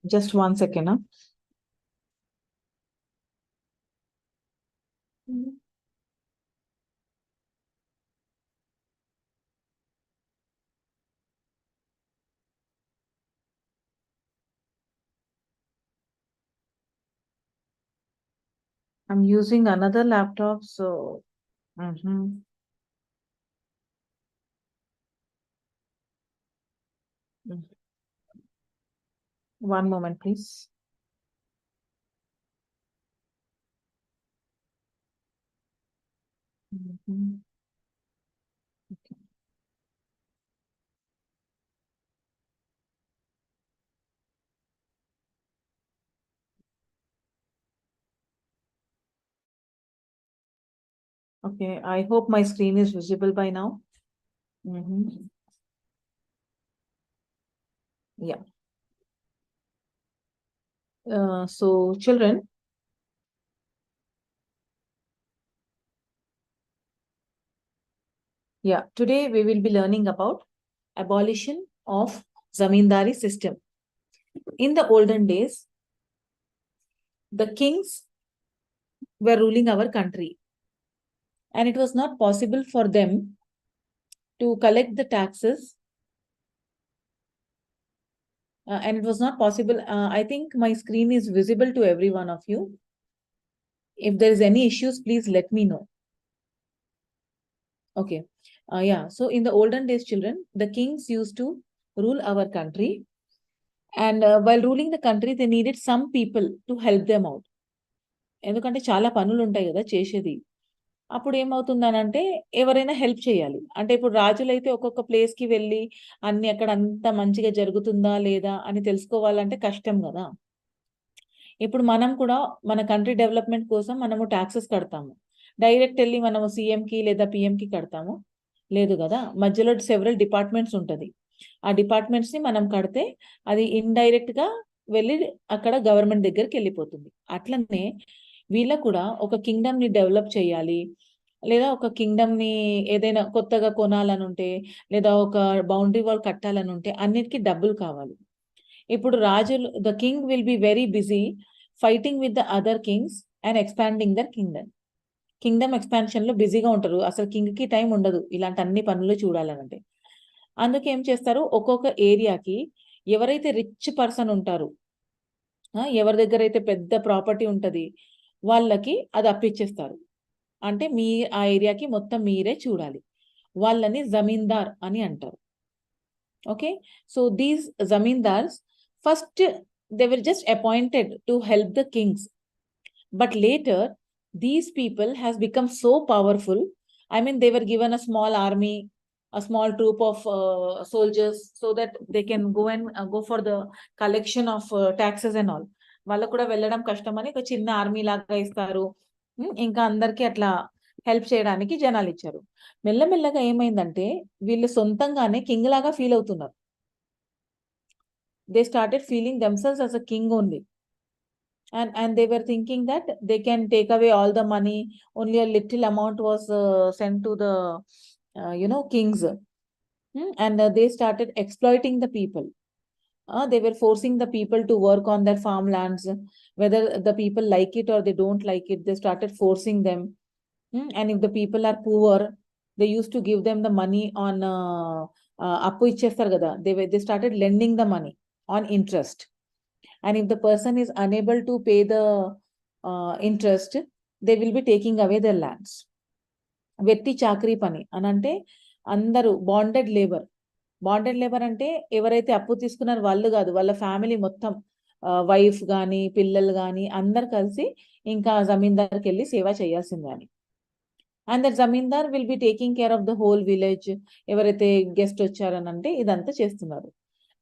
Just 1 second. Huh? I'm using another laptop, so. Mhm. One moment, please. Mhm. Okay, I hope my screen is visible by now. Yeah. So, children, yeah, today we will be learning about abolition of zamindari system. In the olden days, the kings were ruling our country, and it was not possible for them to collect the taxes. And it was not possible. I think my screen is visible to every one of you. If there is any issues, please let me know. Okay. Yeah. So in the olden days, children, the kings used to rule our country. And while ruling the country, they needed some people to help them out. ఎందుకంటే చాలా పనులు ఉంటాయి కదా చేసేది. అప్పుడు ఏమవుతుందనంటే ఎవరైనా help చేయాలి. అంటే ఇప్పుడు రాజులైతే ఒక్కొక్క ప్లేస్‌కి వెళ్లి అన్ని అక్కడ అంతా మంచిగా జరుగుతుందా లేదా అని తెలుసుకోవాలంటే కష్టం గదా! ఇప్పుడు మనం కూడా మన కంట్రీ డెవలప్‌మెంట్ కోసం మనము టాక్సెస్ కడతాము. డైరెక్ట్ ఎళ్లి మనము సీఎంకి లేదా పీఎంకి కడతాము. లేదు గదా! మధ్యలో సెవెరల్ డిపార్ట్‌మెంట్స్ ఉంటది. ఆ డిపార్ట్‌మెంట్స్‌ని మనం కడితే అది ఇండైరెక్ట్‌గా వెళ్లి అక్కడ గవర్నమెంట్ దగ్గరికెళ్ళిపోతుంది. అట్లనే వీళ్ళకి కూడా ఒక కింగ్‌డమ్‌ని డెవలప్ చేయాలి. లేదా ఒక కింగ్‌డమ్‌ని ఏదైనా కొత్తగా కొనాలనుంటే, లేదా ఒక బౌండరీ వాల్ కట్టాలనుంటే అన్నిటికి డబ్బులు కావాలి. ఇప్పుడు రాజులు the king will be very busy fighting with the other kings and expanding their kingdom. Kingdom ఎక్స్‌పాన్షన్‌లో బిజీగా ఉంటారు. అసలు కింగ్‌కి టైం ఉండదు ఇలాంటి అన్ని పనులు చూడాలనంటే. అందుకే ఏం చేస్తారు ఒక్కొక్క ఏరియాకి ఎవరైతే రిచ్ పర్సన్ ఉంటారు, ఎవరి దగ్గరైతే పెద్ద ప్రాపర్టీ ఉంటది, వాళ్ళకి అది అప్పిచ్చేస్తారు. అంటే ఆ ఏరియాకి మొత్తం మీరే చూడాలి. వాళ్ళని జమీందార్ అని అంటారు. Okay, so these zamindars first they were just appointed to help the kings, but later these people has become so powerful. I mean, they were given a small army, a small troop of soldiers, so that they can go and go for the collection of taxes and all. వాళ్ళకు కూడా వెళ్ళడం కష్టమని ఒక చిన్న army లాగా ఇస్తారు. ఇంకా అందరికీ అట్లా హెల్ప్ చేయడానికి జనాలు ఇచ్చారు. మెల్లమెల్లగా ఏమైందంటే వీళ్ళు సొంతంగానే కింగ్ లాగా ఫీల్ అవుతున్నారు. They started feeling themselves as a king only. And they were thinking that they can take away all the money. Only a little amount was sent to the kings. And they started exploiting the people. They were forcing the people to work on their farmlands. Whether the people like it or they don't like it, they started forcing them. And if the people are poor, they used to give them the money on appu ichestar kada. They started lending the money on interest. And if the person is unable to pay the interest, they will be taking away their lands. వెట్టి చాకరీ పని అనంటే అందరూ bonded labour. Bonded labour అంటే ఎవరైతే అప్పు తీసుకున్నారో వాళ్ళు కాదు, వాళ్ళ ఫ్యామిలీ మొత్తం వైఫ్ గాని పిల్లలు గాని అందరు కలిసి ఇంకా జమీందార్కి వెళ్ళి సేవ చేయాల్సిందే అని. And that Zamindar will be taking care of the whole village. ఎవరైతే గెస్ట్ వచ్చారనంటే ఇదంతా చేస్తున్నారు.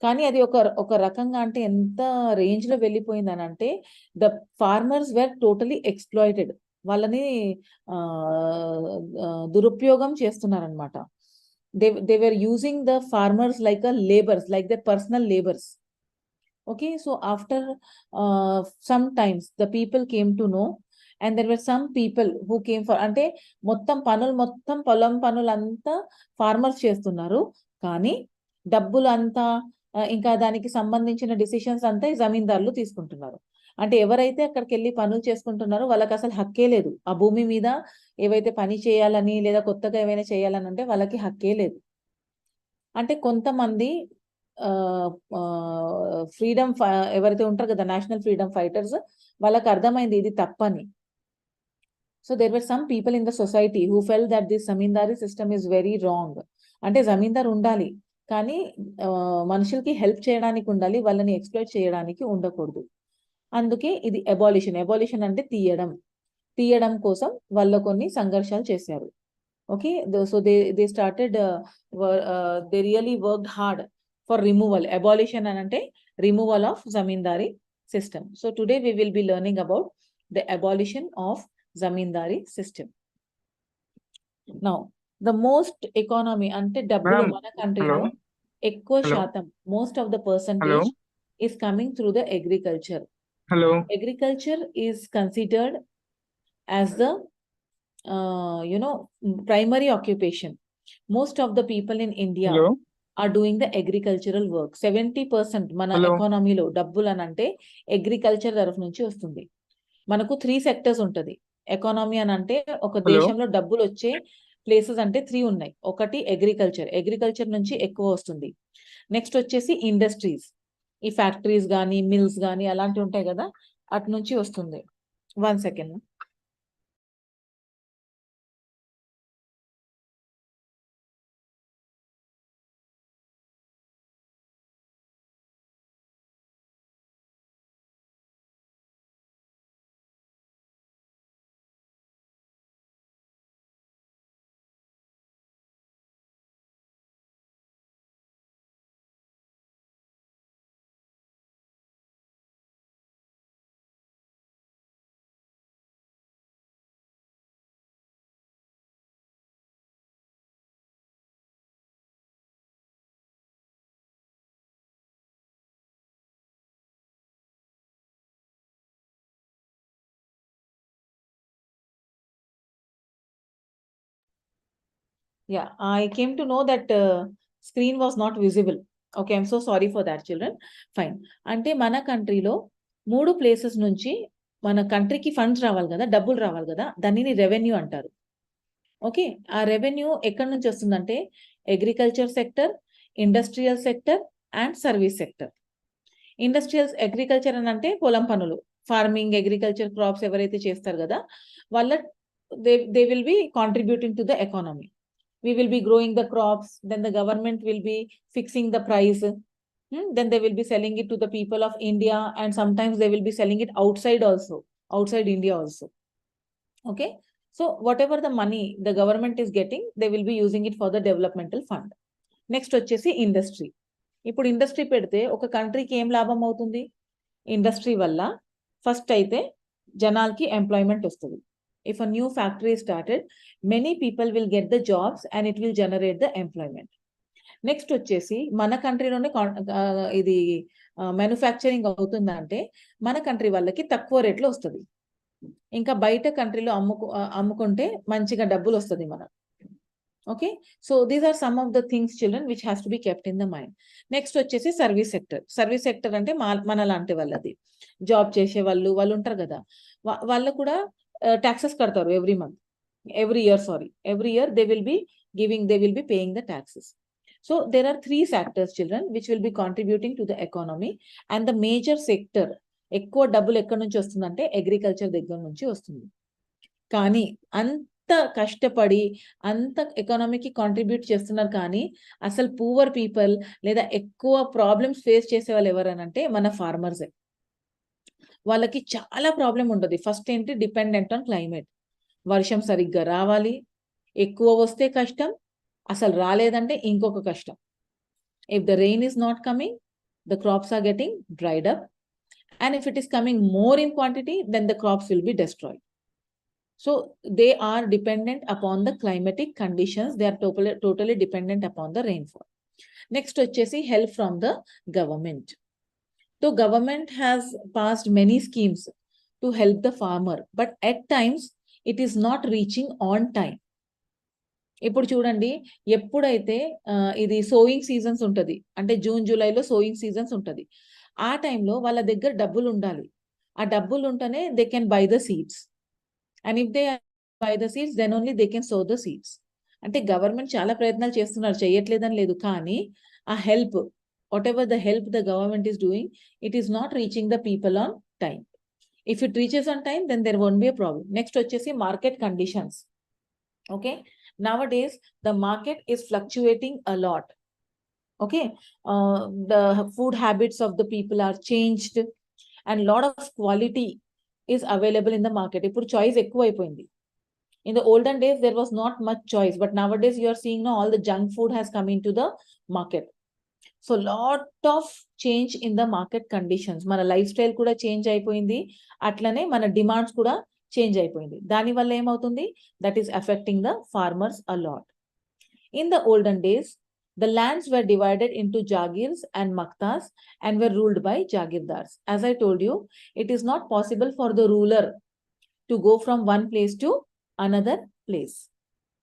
కానీ అది ఒక రకంగా అంటే ఎంత రేంజ్‌లో వెళ్ళిపోయిందని అంటే the farmers were totally exploited. వాళ్ళని దురుపయోగం చేస్తున్నారనమాట. They were using the farmers like labours, like the personal labours. Okay, so after sometimes the people came to know, and there were some people who came for అంటే మొత్తం పొలం పనులంతా farmers చేస్తున్నారు. కానీ డబ్బులంతా ఇంకా దానికి సంబంధించిన డిసిషన్స్ అంతా ఈ జమీందారులు తీసుకుంటున్నారు. అంటే ఎవరైతే అక్కడికెళ్ళి పనులు చేసుకుంటున్నారో వాళ్ళకసలు హక్కే లేదు. ఆ భూమి మీద ఏవైతే పని చేయాలని లేదా కొత్తగా ఏవైనా చేయాలని అంటే వాళ్ళకి హక్కే లేదు. అంటే కొంతమంది ఆహ్, ఆహ్, ఫ్రీడమ్ ఫ ఎవరైతే ఉంటారో కదా! నేషనల్ ఫ్రీడమ్ ఫైటర్స్ వాళ్ళకర్థమైంది ఇది తప్పని. So, there were some people in the society who felt that this zamindari system is very wrong. అంటే జమీందార్ ఉండాలి. కానీ మనుషులకి హెల్ప్ చేయడానికి ఉండాలి. వాళ్ళని ఎక్స్‌ప్లాయిట్ చేయడానికి ఉండకూడదు. అందుకే ఇది అబాలిషన్. అబాలిషన్ అంటే తీయడం. తీయడం కోసం వాళ్ళు కొన్ని సంఘర్షాలు చేశారు. Okay, so they started they really worked hard for removal, abolition anante removal of zamindari system. So today we will be learning about the abolition of zamindari system. Now the most economy ante డబ్బులు Madam, మన కంట్రీలో hello, ఎక్కువ hello, శాతం most of the hello, percentage is coming through the agriculture. hello, Agriculture is considered as the primary occupation. Most of the people in India hello, are doing the agricultural work. 70% మన hello, ఎకానమీలో డబ్బులు అని అంటే agriculture తరఫు నుంచి వస్తుంది. మనకు 3 sectors ఉంటది. ఎకానమీ అని అంటే ఒక hello, దేశంలో డబ్బులు వచ్చే ప్లేసెస్ అంటే 3 ఉన్నాయి. ఒకటి అగ్రికల్చర్. అగ్రికల్చర్ నుంచి ఎక్కువ వస్తుంది. నెక్స్ట్ వచ్చేసి ఇండస్ట్రీస్. ఈ ఫ్యాక్టరీస్ గాని, మిల్స్ గాని అలాంటివి ఉంటాయి కదా! అటు నుంచి వస్తుంది. 1 second. Yeah, I came to know that screen was not visible. Okay, I'm so sorry for that, children. Fine. అంటే మన కంట్రీలో 3 ప్లేసెస్ నుంచి మన కంట్రీకి ఫండ్స్ రావాలి గదా! డబ్బులు రావాలి గదా! దానిని రెవెన్యూ అంటారు. ఓకే. ఆ రెవెన్యూ ఎక్కడి నుంచి వస్తుందంటే agriculture sector, industrial sector and service sector. Agriculture అనంటే పొలం పనులు. ఫార్మింగ్, అగ్రికల్చర్ క్రాప్స్ ఎవరైతే చేస్తారు గదా! వాళ్ళ they will be contributing to the economy. We will be growing the crops, then the government will be fixing the price. Then they will be selling it to the people of India, and sometimes they will be selling it outside also, outside India also. Okay. So whatever the money the government is getting, they will be using it for the developmental fund. Next వచ్చేసి industry. ఇప్పుడు industry పెడితే ఒక కంట్రీకి ఏం లాభం అవుతుంది? Industry వల్ల first అయితే జనాలకి ఎంప్లాయ్మెంట్ వస్తుంది. If a new factory is started, many people will get the jobs and it will generate the employment. Next వచ్చేసి మన కంట్రీలోనే ఇది మ్యానుఫ్యాక్చరింగ్ అవుతుందంటే మన కంట్రీ వాళ్ళకి తక్కువ రేట్లో వస్తది. ఇంకా బయట కంట్రీలో అమ్ముకుంటే మంచిగా డబ్బులు వస్తది మనకు. Okay. So these are some of the things children which has to be kept in the mind. Next వచ్చేసి సర్వీస్ సెక్టర్. సర్వీస్ సెక్టర్ అంటే మనలాంటి వాళ్ళది. జాబ్ చేసే వాళ్ళు ఉంటారు కదా! వాళ్ళు కూడా టాక్సెస్ కడతారు every month. Every year they will be paying the taxes. So there are 3 sectors children which will be contributing to the economy. And the major sector ఎక్కువ డబ్బులు ఎక్కడి నుంచి వస్తుందంటే అగ్రికల్చర్ దగ్గర నుంచి వస్తుంది. కానీ అంత కష్టపడి అంత ఎకానమీకి కాంట్రిబ్యూట్ చేస్తున్నారు కానీ అసలు పూర్ పీపుల్ లేదా ఎక్కువ ప్రాబ్లమ్స్ ఫేస్ చేసే వాళ్ళు ఎవరనంటే మన ఫార్మర్సే. వాళ్ళకి చాలా ప్రాబ్లమ్ ఉంటది. ఫస్ట్ ఏంటి డిపెండెంట్ ఆన్ క్లైమేట్. వర్షం సరిగ్గా రావాలి. ఎక్కువ వస్తే కష్టం. అసలు రాలేదంటే ఇంకొక కష్టం. If the rain is not coming, the crops are getting dried up. And if it is coming more in quantity, then the crops will be destroyed. So they are dependent upon the climatic conditions. They are totally dependent upon the rainfall. Next, vachesi help from the government. So government has passed many schemes to help the farmer, but at times it is not reaching on time. ఇప్పుడు చూడండి, ఎప్పుడైతే ఇది sowing seasons ఉంటది, అంటే June జూలైలో sowing seasons ఉంటది, ఆ టైంలో వాళ్ళ దగ్గర డబ్బులు ఉండాలి. ఆ డబ్బులు ఉంటేనే they can buy the seeds, and if they buy the seeds then only they can sow the seeds. అంటే గవర్నమెంట్ చాలా ప్రయత్నాలు చేస్తున్నారు, చేయట్లేదని లేదు, కానీ ఆ help, whatever the help the government is doing, it is not reaching the people on time. If it reaches on time, then there won't be a problem. Next వచ్చేసి market conditions. Okay, nowadays the market is fluctuating a lot. Okay, the food habits of the people are changed, and lot of quality is available in the market. Ippudu choice ekkuva ayipoyindi. In the olden days there was not much choice, but nowadays you are seeing now all the junk food has come into the market. So lot of change in the market conditions. Mana lifestyle kuda change ayipoyindi, atlane mana demands kuda change అయిపోయింది. దానివల్ల ఏమవుతుంది, that is affecting the farmers a lot. In the olden days the lands were divided into jagirs and maqtas and were ruled by jagirdars. As I told you, it is not possible for the ruler to go from one place to another place.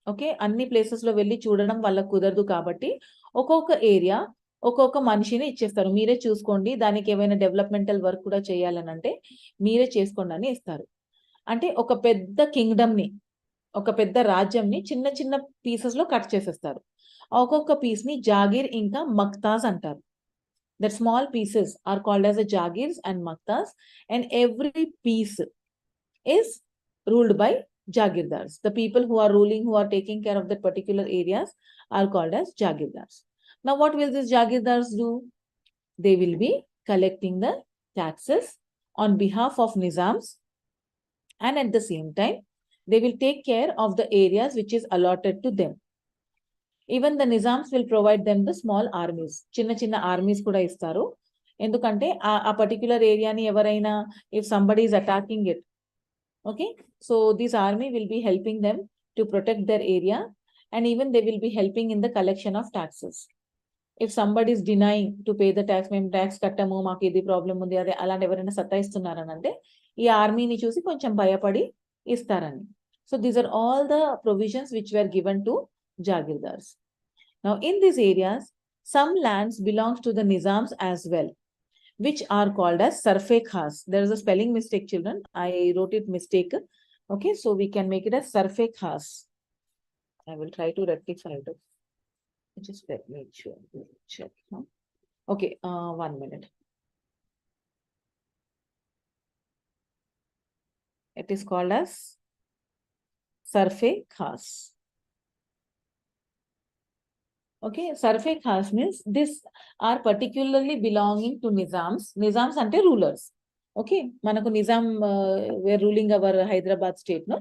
Okay, అన్ని places లో వెళ్ళి చూడడం వల్ల కుదరదు, కాబట్టి ఒక్కొక్క area ఒక్కొక్క మనిషిని ఇచ్చేస్తారు, మీరే చూసుకోండి, దానికి ఏమైనా డెవలప్మెంటల్ వర్క్ కూడా చేయాలని అంటే మీరే చేసుకోండి అని ఇస్తారు. అంటే ఒక పెద్ద కింగ్డమ్ ని, ఒక పెద్ద రాజ్యంని చిన్న చిన్న పీసెస్ లో కట్ చేసేస్తారు. ఒక్కొక్క పీస్ ని జాగీర్ ఇంకా మక్తాస్ అంటారు. That small pieces are called as the jagirs and maqtas, and every piece is ruled by jagirdars. The people who are ruling, who are taking care of that particular areas are called as jagirdars. Now what will these jagirdars do? They will be collecting the taxes on behalf of nizams, and at the same time they will take care of the areas which is allotted to them. Even the nizams will provide them the small armies. Chinna armies kuda istaru, endukante a particular area ni evaraina, if somebody is attacking it, okay, so this army will be helping them to protect their area, and even they will be helping in the collection of taxes. If somebody is denying to pay the tax, మేము tax కట్టము, మాకు ఇది problem ఉంది, అదే అలాంటి ఎవరైనా సతాయిస్తున్నారని అంటే ఈ ఆర్మీని చూసి కొంచెం భయపడి ఇస్తారని. So these are all the provisions which were given to jagirdars. Now in these areas some lands belongs to the Nizams as well, which are called as sarfe khas. There is a spelling mistake, children. I wrote it mistake. Okay, so we can make it as sarfe khas. I will try to rectify it. Just let me check. Okay, 1 minute. It is called as sarfe khas. Okay, sarfe khas means this are particularly belonging to nizams. Nizams ante rulers. Okay, manaku nizam were ruling our Hyderabad state, no?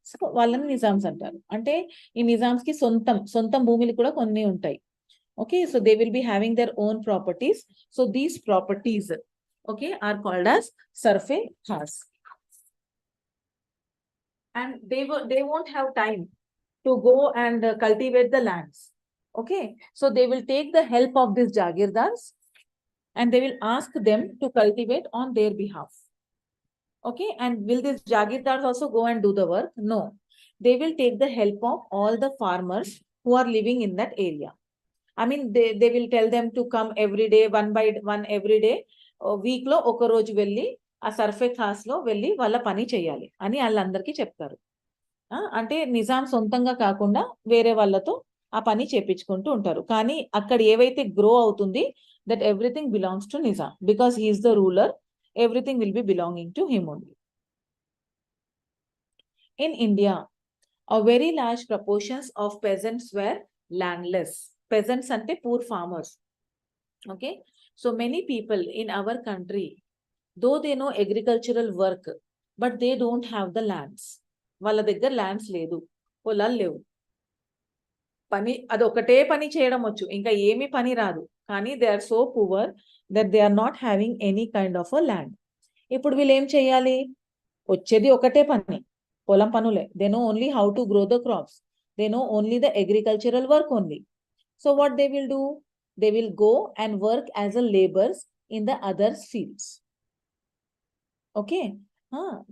So వాళ్ళని నిజామ్స్ అంటారు. అంటే ఈ నిజామ్స్ కి సొంతం భూములు కూడా కొన్ని ఉంటాయి. Okay, so they will be having their own properties. So these properties, okay, are called as sarfe khas. And they won't have time to go and cultivate the lands. Okay, so they will take the help of these jagirdars and they will ask them to cultivate on their behalf. Okay, and will these jagirdars also go and do the work? No, they will take the help of all the farmers who are living in that area. I mean, they will tell them to come every day, one by one every day. Week lo oka roju velli ఆ సర్ఫే ఖాస్ లో వెళ్ళి వాళ్ళ పని చేయాలి అని వాళ్ళందరికీ చెప్తారు. అంటే నిజాం సొంతంగా కాకుండా వేరే వాళ్ళతో ఆ పని చేపించుకుంటూ ఉంటారు. కానీ అక్కడ ఏవైతే గ్రో అవుతుంది, that everything belongs to Nizam, because he is the ruler, everything will be belonging to him only. In India, a very large proportions of peasants were landless. Peasants ante poor farmers. Okay, so many people in our country, though they know agricultural work, but they don't have the lands. వాళ్ళ దగ్గర lands లేదు, పొలాలు లేవు, పని అదొకటే పని చేయడం వచ్చు, ఇంకా ఏమీ పని రాదు, కానీ they are so poor that they are not having any kind of a land. ఇప్పుడు వీళ్ళు ఏం చేయాలి? వచ్చేది ఒకటే పని, పొలం పనులే. They know only how to grow the crops, they know only the agricultural work only. So what they will do? They will go and work as a laborers in the others fields. Okay.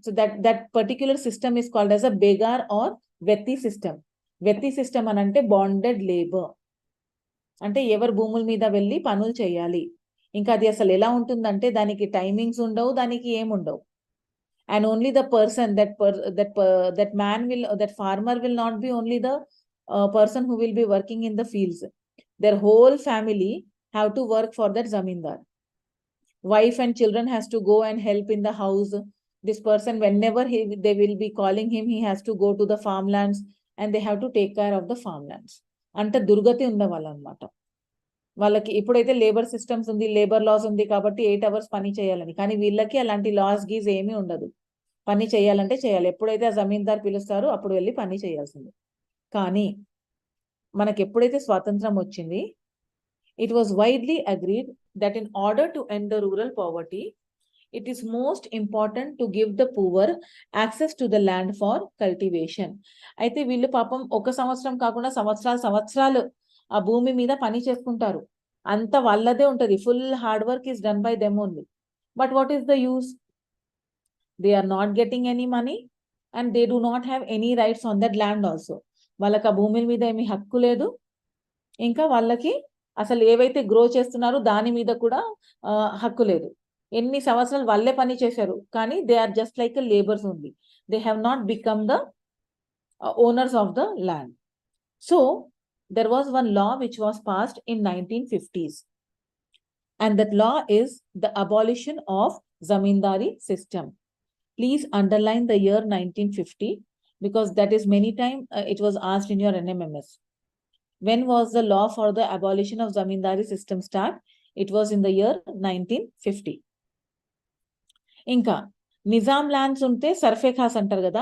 So that particular system is called as a begar or vetti system. Vetti system anante bonded labor. అంటే ఎవరు భూముల మీద వెళ్ళి పనులు చేయాలి. ఇంకా అది అసలు ఎలా ఉంటుందంటే దానికి టైమింగ్స్ ఉండవు, దానికి ఏముండవు. And only the person, that man will, that farmer will not be only the person who will be working in the fields. Their whole family have to work for that zamindar. Wife and children has to go and help in the house. This person, whenever they will be calling him, he has to go to the farmlands and they have to take care of the farmlands. Ante durgati unda valannamata. వాళ్ళకి ఇప్పుడైతే labour systems ఉంది, labour laws ఉంది కాబట్టి 8 hours పని చేయాలని. కానీ వీళ్ళకి అలాంటి లాస్ గీజ్ ఏమీ ఉండదు. పని చేయాలంటే చేయాలి. ఎప్పుడైతే ఆ జమీందార్ పిలుస్తారో అప్పుడు వెళ్ళి పని చేయాల్సింది. కానీ మనకి ఎప్పుడైతే స్వాతంత్రం వచ్చింది, it was widely agreed that in order to end the rural poverty, it is most important to give the poor access to the land for cultivation. అయితే వీళ్ళు పాపం ఒక సంవత్సరం కాకుండా సంవత్సరాలు ఆ భూమి మీద పని చేసుకుంటారు. అంత వాళ్ళదే ఉంటది. Full hard work is done by them only. But what is the use? They are not getting any money and they do not have any rights on that land also. వాళ్ళకి ఆ భూముల మీద ఏమీ హక్కు లేదు. ఇంకా వాళ్ళకి అసలు ఏవైతే గ్రో చేస్తున్నారో దాని మీద కూడా హక్కు లేదు. ఎన్ని సంవత్సరాలు వాళ్ళే పని చేశారు, కానీ they are just like labours only. They have not become the owners of the land. So there was one law which was passed in 1950s, and that law is the abolition of zamindari system. Please underline the year 1950 because that is many time it was asked in your NMMS. When was the law for the abolition of zamindari system start? It was in the year 1950. ఇంకా Nizam lands ఉంటే సర్ఫే ఖాస్ అంటారు కదా,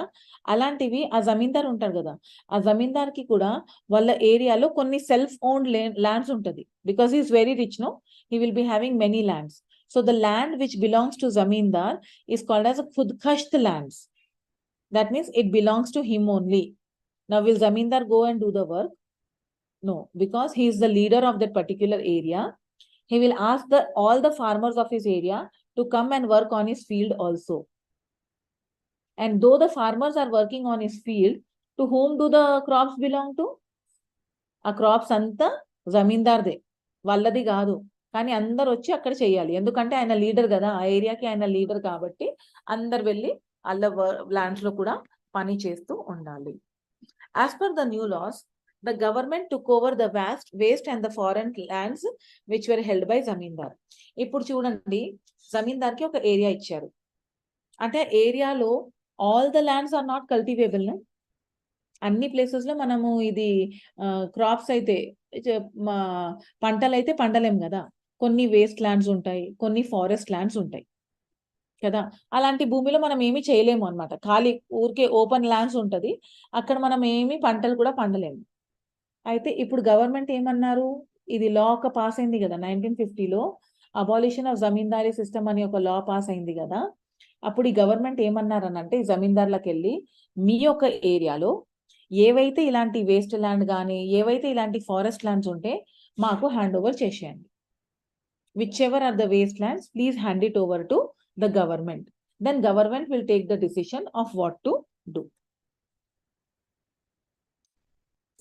అలాంటివి ఆ జమీందార్ ఉంటారు కదా, ఆ జమీందార్కి కూడా వాళ్ళ ఏరియాలో కొన్ని సెల్ఫ్ ఓన్డ్ ల్యాండ్స్ ఉంటుంది. Because he is very rich, no, he will be having many lands. So the land which belongs to zamindar is called as khudkasht lands. That means it belongs to him only. Now will zamindar go and do the work? No, because he is the leader of that particular area. He will ask all the farmers of his area to come and work on his field also. And though the farmers are working on his field, to whom do the crops belong to? ఆ crops అంతా జమీందార్దే, వాళ్ళది కాదు. కానీ అందరు వచ్చి అక్కడ చేయాలి, ఎందుకంటే ఆయన లీడర్ కదా, ఆ ఏరియాకి ఆయన లీడర్ కాబట్టి అందరు వెళ్ళి వాళ్ళ ల్యాండ్స్ లో కూడా పని చేస్తూ ఉండాలి. As per the new laws, the government took over the vast waste and the foreign lands which were held by zamindar. ఇప్పుడు చూడండి, జమీందార్కి ఒక ఏరియా ఇచ్చారు అంటే ఏరియాలో all the lands are not cultivable. అన్ని ప్లేసెస్ లో మనము ఇది క్రాప్స్ అయితే పంటలు అయితే పండలేం కదా. కొన్ని వేస్ట్ ల్యాండ్స్ ఉంటాయి, కొన్ని ఫారెస్ట్ ల్యాండ్స్ ఉంటాయి కదా. అలాంటి భూమిలో మనం ఏమి చేయలేము అనమాట. ఖాళీ ఊరికే ఓపెన్ ల్యాండ్స్ ఉంటది, అక్కడ మనం ఏమి పంటలు కూడా పండలేము. అయితే ఇప్పుడు గవర్నమెంట్ ఏమన్నారు, ఇది లా ఒక పాస్ అయింది కదా 1950లో, అబాలిషన్ ఆఫ్ జమీందారీ సిస్టమ్ అని ఒక లా పాస్ అయింది కదా. అప్పుడు ఈ గవర్నమెంట్ ఏమన్నారనంటే ఈ జమీందార్లకు వెళ్ళి, మీ యొక్క ఏరియాలో ఏవైతే ఇలాంటి వేస్ట్ ల్యాండ్ కానీ ఏవైతే ఇలాంటి ఫారెస్ట్ ల్యాండ్స్ ఉంటే మాకు హ్యాండ్ ఓవర్ చేసేయండి. whichever are the wastelands, please hand it over to the government. Then government will take the decision of what to do.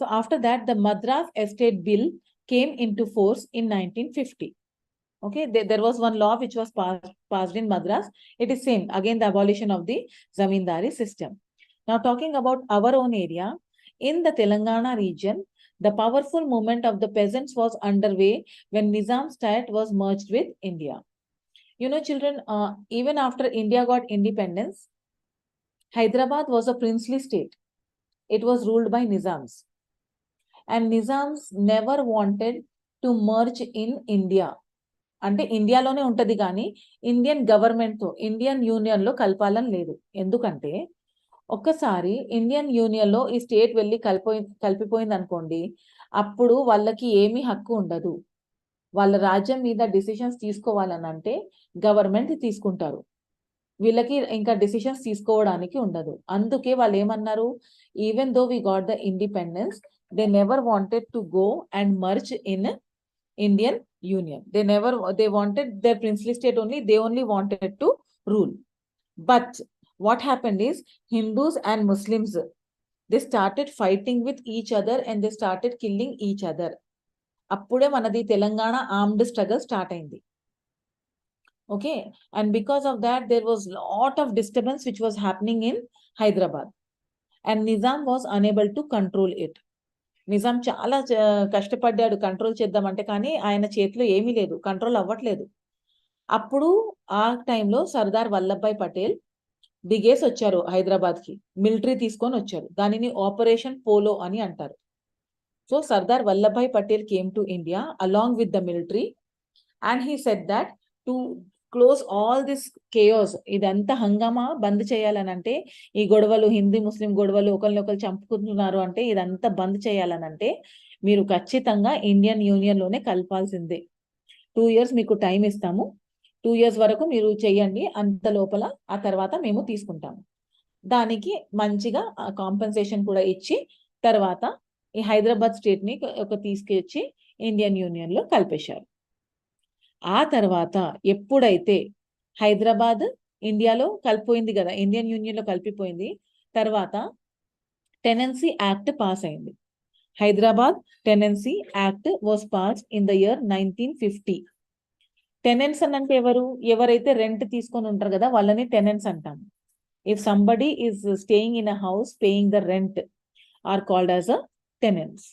So after that, the Madras Estate Bill came into force in 1950. Okay, there was one law which was passed in Madras. It is same, again the abolition of the Zamindari system. Now talking about our own area, in the Telangana region, the powerful movement of the peasants was underway when Nizam state was merged with India. You know, children, even after India got independence, Hyderabad was a princely state. It was ruled by Nizams. And Nizams never wanted to merge in India. అంటే ఇండియాలోనే ఉంటది కానీ Indian government తో Indian union లో కలపాలని లేదు. ఎందుకంటే ఒక్కసారి Indian union లో ఈ స్టేట్ వెళ్ళి కలిపిపోయింది అనుకోండి, అప్పుడు వాళ్ళకి ఏమీ హక్కు ఉండదు. వాళ్ళ రాజ్యం మీద డిసిషన్స్ తీసుకోవాలని అంటే గవర్నమెంట్ తీసుకుంటారు. వీళ్ళకి ఇంకా డిసిషన్స్ తీసుకోవడానికి ఉండదు. అందుకే వాళ్ళు ఏమన్నారు, even though we got the independence, they never wanted to go and merge in Indian union. They wanted their princely state only. They only wanted to rule. But what happened is Hindus and Muslims, they started fighting with each other and they started killing each other. అప్పుడే మనది Telangana armed struggle start అయింది. Okay, and because of that there was lot of disturbance which was happening in Hyderabad, and Nizam was unable to control it. Nizam చాలా కష్టపడ్డాడు control చేద్దామంటే, కానీ ఆయన చేతిలో ఏమీ లేదు, కంట్రోల్ అవ్వట్లేదు. అప్పుడు ఆ టైంలో సర్దార్ వల్లభాయ్ పటేల్ దిగేసి వచ్చారు హైదరాబాద్కి, మిలిటరీ తీసుకొని వచ్చారు. దానిని ఆపరేషన్ పోలో అని అంటారు. So Sardar Vallabhbhai Patel came to India along with the military and he said that to close all this chaos, ఇదంతా హంగామా బంద్ చేయాలని అంటే, ఈ గొడవలు హిందూ ముస్లిం గొడవలు ఒకరినొకరు చంపుకుంటున్నారు అంటే, ఇదంతా బంద్ చేయాలని అంటే మీరు ఖచ్చితంగా ఇండియన్ యూనియన్ లోనే కలపాల్సిందే. 2 years మీకు టైం ఇస్తాము, 2 years వరకు మీరు చెయ్యండి, అంత లోపల ఆ తర్వాత మేము తీసుకుంటాము. దానికి మంచిగా కాంపెన్సేషన్ కూడా ఇచ్చి తర్వాత ఈ హైదరాబాద్ స్టేట్ ని ఒక తీసుకొచ్చి ఇండియన్ యూనియన్ లో కలిపేశారు. ఆ తర్వాత ఎప్పుడైతే హైదరాబాద్ ఇండియాలో కలిపోయింది కదా, ఇండియన్ యూనియన్ లో కలిపిపోయింది, తర్వాత టెనెన్సీ యాక్ట్ పాస్ అయింది. Hyderabad tenancy act was pass in the year 1950. Tenants అని అంటే ఎవరైతే రెంట్ తీసుకొని ఉంటారు కదా వాళ్ళని టెనెంట్స్ అంటాం. If somebody is staying in a house paying the rent are called as a tenants.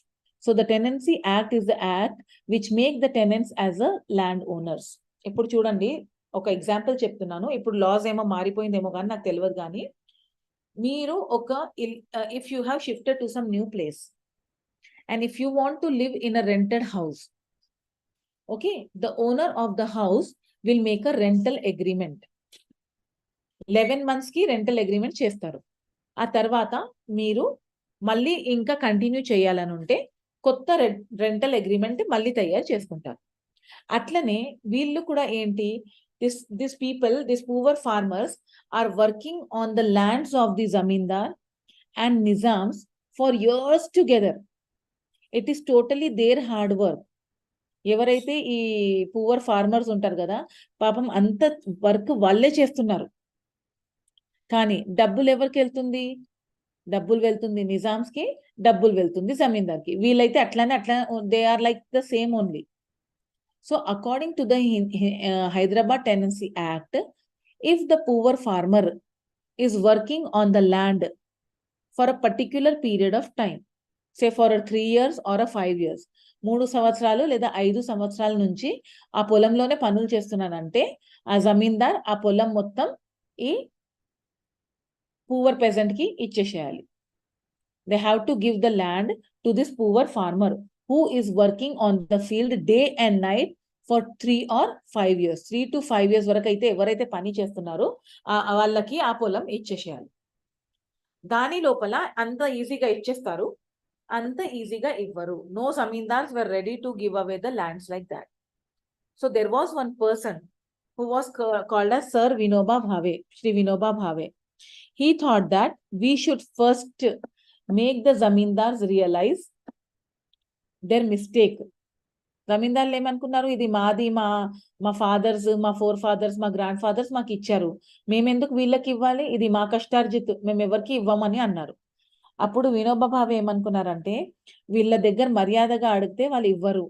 So the Tenancy Act is the act which make the tenants as a land owners. ఇప్పుడు చూడండి ఒక example చెప్తున్నాను, ఇప్పుడు loss ఏమో మారిపోయిందేమో కానీ నాకు తెలియదు. కానీ మీరు ఒక if you have shifted to some new place and if you want to live in a rented house, okay, the owner of the house will make a rental agreement. 11 months కి rental agreement చేస్తారు. ఆ తర్వాత మీరు మళ్ళీ ఇంకా continue చేయాలని ఉంటే కొత్త రెంటల్ అగ్రిమెంట్ మళ్ళీ తయారు చేసుకుంటారు. అట్లనే వీళ్ళు కూడా ఏంటి, this people, this poor farmers are working on the lands of the zamindar and Nizams for years together. It is totally their hard work. ఎవరైతే ఈ పూవర్ ఫార్మర్స్ ఉంటారు కదా, పాపం అంత వర్క్ వాళ్ళే చేస్తున్నారు. కానీ డబ్బులు ఎవరికి వెళ్తుంది, డబ్బులు వెళ్తుంది నిజామ్స్ కి, డబ్బులు వెళ్తుంది జమీందార్ కి. వీళ్ళైతే అట్లా they are like the same only. So according to the Hyderabad tenancy act, if the poor farmer is working on the land for a particular period of time, say for 3 years or 5 years, 3 సంవత్సరాలు లేదా 5 సంవత్సరాల నుంచి ఆ పొలంలోనే పనులు చేస్తున్నానంటే ఆ జమీందార్ ఆ పొలం మొత్తం ఈ పూవర్ పెజెంట్ కి ఇచ్చేసేయాలి. They have to give the land to this poor farmer who is working on the field day and night for 3 or 5 years. 3 to 5 years వరకు అయితే ఎవరైతే పని చేస్తున్నారో వాళ్ళకి ఆ పొలం ఇచ్చేసేయాలి. దాని లోపల అంత ఈజీగా ఇచ్చేస్తారు, అంత ఈజీగా ఇవ్వరు. No zamindars were ready to give away the lands like that. So there was one person who was called as Sir Vinoba Bhave, Shri Vinoba Bhave. He thought that we should first make the zamindars realize their mistake. జమీందారులు ఏమనుకున్నారు, ఇది మాది, మా fathers, మా four fathers, మా grand fathers మాకు ఇచ్చారు, మేమెందుకు వీళ్ళకి ఇవ్వాలి, ఇది మా కష్టార్జిత్, మేము ఎవరికి ఇవ్వమని అన్నారు. అప్పుడు వినోబా భావే ఏమనుకున్నారంటే, వీళ్ళ దగ్గర మర్యాదగా అడిగితే వాళ్ళు ఇవ్వరు,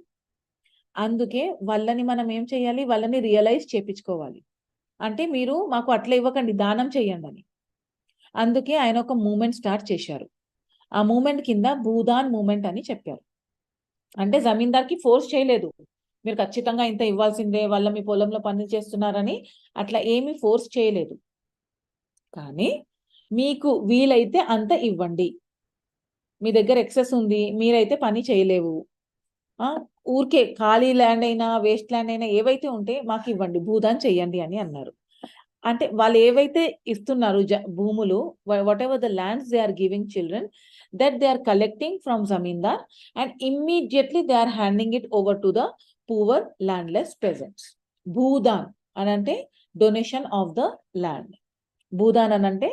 అందుకే వాళ్ళని మనం ఏం చేయాలి, వాళ్ళని రియలైజ్ చేపించుకోవాలి. అంటే మీరు మాకు అట్లా ఇవ్వకండి, దానం చేయండి అని. అందుకే ఆయన ఒక మూమెంట్ స్టార్ట్ చేశారు. ఆ మూమెంట్ కింద భూదాన్ మూమెంట్ అని చెప్పారు. అంటే జమీందార్కి ఫోర్స్ చేయలేదు, మీరు ఖచ్చితంగా ఇంత ఇవ్వాల్సిందే, వాళ్ళ మీ పొలంలో పనులు చేస్తున్నారని అట్లా ఏమీ ఫోర్స్ చేయలేదు. కానీ మీకు వీలైతే అంత ఇవ్వండి, మీ దగ్గర ఎక్సెస్ ఉంది, మీరైతే పని చేయలేవు, ఊరికే ఖాళీ ల్యాండ్ అయినా వేస్ట్ ల్యాండ్ అయినా ఏవైతే ఉంటే మాకు ఇవ్వండి, భూదాన్ చెయ్యండి అని అన్నారు. అంటే వాళ్ళు ఏవైతే ఇస్తున్నారు భూములు, whatever the lands they are giving children, that they are collecting from zamindar and immediately they are handing it over to the poor landless pageants. Bhoodan అని అంటే donation of the land. Bhoodan అని అంటే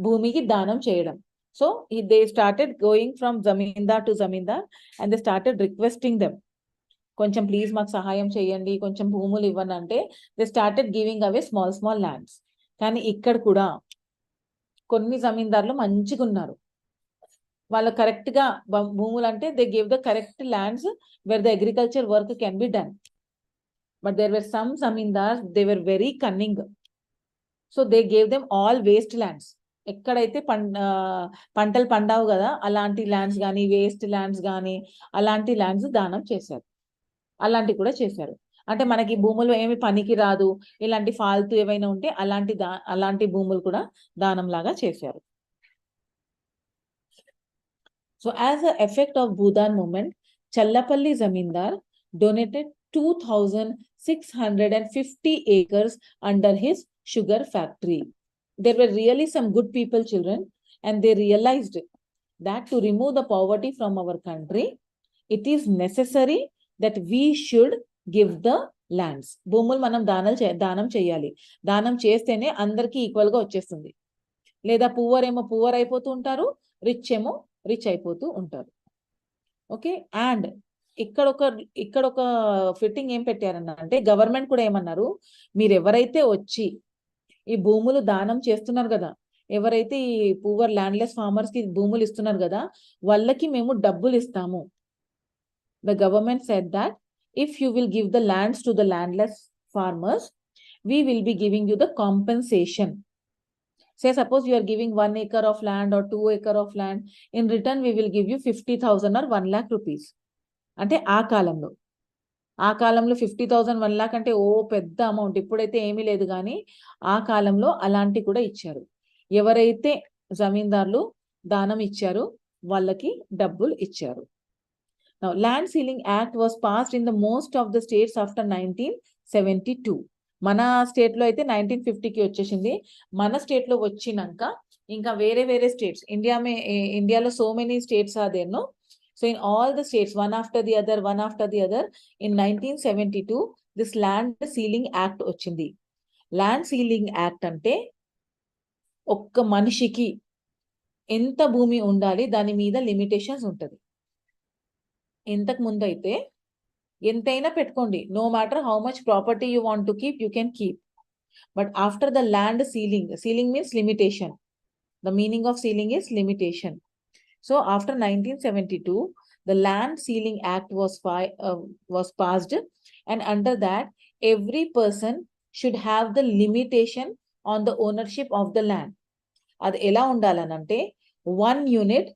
భూమికి దానం చేయడం. So they started going from Zamindar to Zamindar and they started requesting them, కొంచెం please మాకు సహాయం చేయండి, కొంచెం భూములు ఇవ్వండి అంటే they started giving away small small lands. కానీ ఇక్కడ కూడా కొన్ని జమీందారులు మంచిగా ఉన్నారు, వాళ్ళు కరెక్ట్ గా భూములు అంటే they give the correct lands where the agriculture work can be done. But there were some zamindars they were very cunning. So they gave them all waste lands. ఎక్కడైతే పంటలు పండావు కదా అలాంటి ల్యాండ్స్ కానీ వేస్ట్ ల్యాండ్స్ కానీ అలాంటి ల్యాండ్స్ దానం చేశారు. అలాంటివి కూడా చేశారు. అంటే మనకి భూములు ఏమి పనికి రాదు, ఇలాంటి ఫాల్తు ఏవైనా ఉంటే అలాంటి భూములు కూడా దానం లాగా చేశారు. So as a effect of Bhoodan movement, Challapalli zamindar donated 2,650 acres under his sugar factory. There were really some good people, children, and they realized that to remove the poverty from our country, it is necessary that we should give the lands. భూములు మనం దానం చేయాలి. దానం చేస్తేనే అందరికీ equal గా వచ్చేస్తుంది. లేదా పువర్ ఏమో పువర్ అయిపోతూ ఉంటారు, రిచ్ ఏమో రిచ్ అయిపోతూ ఉంటారు. ఓకే, అండ్ ఇక్కడ ఒక ఫిట్టింగ్ ఏం పెట్టారన్న అంటే గవర్నమెంట్ కూడా ఏమన్నారు, మీరు ఎవరైతే వచ్చి ఈ భూములు దానం చేస్తున్నారు కదా, ఎవరైతే ఈ పూవర్ ల్యాండ్లెస్ ఫార్మర్స్ కి భూములు ఇస్తున్నారు కదా, వాళ్ళకి మేము డబ్బులు ఇస్తాము. The government said that if you will give the lands to the landless farmers, we will be giving you the compensation. Say suppose you are giving 1 acre of land or 2 acre of land, in return we will give you 50,000 or 1 lakh rupees. అంటే ఆ కాలంలో 50,000 1 lakh అంటే ఓ పెద్ద amount. ఇప్పుడైతే ఏమీ లేదు, కానీ ఆ కాలంలో అలాంటి కూడా ఇచ్చారు. ఎవరైతే జమీందారులు దానం ఇచ్చారు వాళ్ళకి డబ్బులు ఇచ్చారు. Now, Land Ceiling Act was passed in the most of the states after 1972. మన స్టేట్ లో అయితే 1950కి వచ్చేసింది. మన స్టేట్ లో వచ్చినాక ఇంకా వేరే స్టేట్స్, ఇండియాలో so many states are there no. So in all the states one after the other in 1972 this land ceiling act వచ్చింది. ల్యాండ్ సీలింగ్ యాక్ట్ అంటే ఒక్క మనిషికి ఎంత భూమి ఉండాలి దాని మీద లిమిటేషన్స్ ఉంటుంది. ఇంతకు ముందు అయితే ఎంతైనా పెట్టుకోండి, no matter how much property you want to keep, you can keep. But after the land ceiling means limitation. The meaning of ceiling is limitation. So after 1972 the Land Ceiling Act was passed, and under that every person should have the limitation on the ownership of the land. అది ఎలా ఉండాలనంటే 1 unit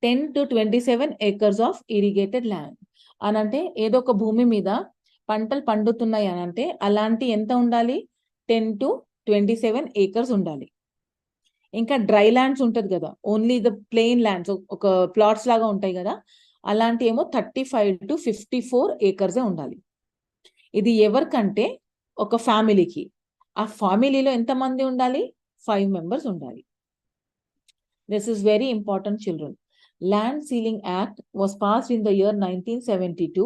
10 to 27 acres of irrigated land. అనంటే ఏదో ఒక భూమి మీద పంటలు పండుతున్నాయి అనంటే అలాంటి ఎంత ఉండాలి, 10 to 27 acres ఉండాలి. ఇంకా డ్రై ల్యాండ్స్ ఉంటుంది కదా, ఓన్లీ ద ప్లెయిన్ ల్యాండ్స్, ఒక ప్లాట్స్ లాగా ఉంటాయి కదా, అలాంటి ఏమో 35 to 54 acres ఉండాలి. ఇది ఎవరికంటే ఒక ఫ్యామిలీకి. ఆ ఫ్యామిలీలో ఎంతమంది ఉండాలి, 5 members ఉండాలి. This is very important, children. Land Ceiling Act was passed in the year 1972.